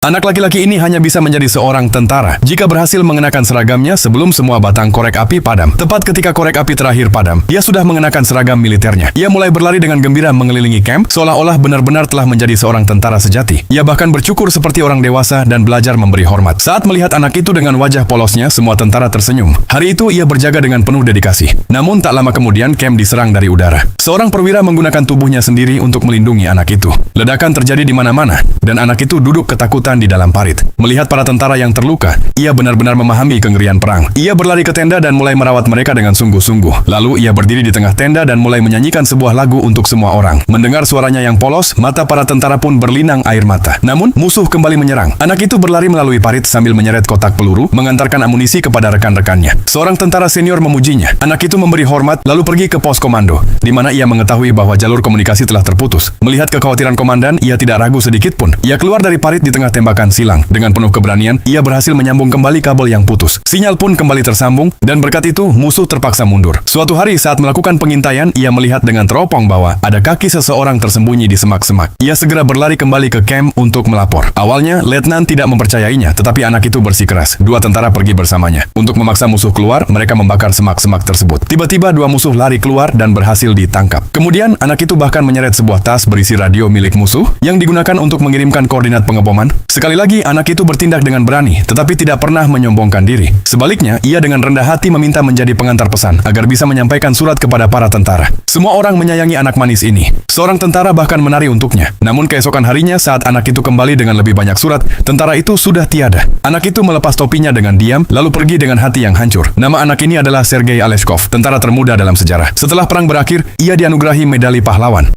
Anak laki-laki ini hanya bisa menjadi seorang tentara jika berhasil mengenakan seragamnya sebelum semua batang korek api padam. Tepat ketika korek api terakhir padam, ia sudah mengenakan seragam militernya. Ia mulai berlari dengan gembira mengelilingi camp, seolah-olah benar-benar telah menjadi seorang tentara sejati. Ia bahkan bercukur seperti orang dewasa dan belajar memberi hormat. Saat melihat anak itu dengan wajah polosnya, semua tentara tersenyum. Hari itu ia berjaga dengan penuh dedikasi. Namun tak lama kemudian camp diserang dari udara. Seorang perwira menggunakan tubuhnya sendiri untuk melindungi anak itu. Ledakan terjadi di mana-mana, dan anak itu duduk ketakutan di dalam parit. Melihat para tentara yang terluka, ia benar-benar memahami kengerian perang. Ia berlari ke tenda dan mulai merawat mereka dengan sungguh-sungguh. Lalu ia berdiri di tengah tenda dan mulai menyanyikan sebuah lagu untuk semua orang. Mendengar suaranya yang polos, mata para tentara pun berlinang air mata. Namun, musuh kembali menyerang. Anak itu berlari melalui parit sambil menyeret kotak peluru, mengantarkan amunisi kepada rekan-rekannya. Seorang tentara senior memujinya. Anak itu memberi hormat, lalu pergi ke pos komando, di mana ia mengetahui bahwa jalur komunikasi telah terputus. Melihat kekhawatiran komandan, ia tidak ragu sedikit pun. Ia keluar dari parit di tengah tembakan silang. Dengan penuh keberanian, ia berhasil menyambung kembali kabel yang putus. Sinyal pun kembali tersambung, dan berkat itu, musuh terpaksa mundur. Suatu hari saat melakukan pengintaian, ia melihat dengan teropong bahwa ada kaki seseorang tersembunyi di semak-semak. Ia segera berlari kembali ke camp untuk melapor. Awalnya, letnan tidak mempercayainya, tetapi anak itu bersikeras. Dua tentara pergi bersamanya. Untuk memaksa musuh keluar, mereka membakar semak-semak tersebut. Tiba-tiba, dua musuh lari keluar dan berhasil ditangkap. Kemudian, anak itu bahkan menyeret sebuah tas berisi radio milik musuh yang digunakan untuk mengirimkan koordinat pengeboman. Sekali lagi, anak itu bertindak dengan berani, tetapi tidak pernah menyombongkan diri. Sebaliknya, ia dengan rendah hati meminta menjadi pengantar pesan agar bisa menyampaikan surat kepada para tentara. Semua orang menyayangi anak manis ini. Seorang tentara bahkan menari untuknya. Namun keesokan harinya saat anak itu kembali dengan lebih banyak surat, tentara itu sudah tiada. Anak itu melepas topinya dengan diam, lalu pergi dengan hati yang hancur. Nama anak ini adalah Sergei Aleshkov, tentara termuda dalam sejarah. Setelah perang berakhir, ia dianugerahi medali pahlawan.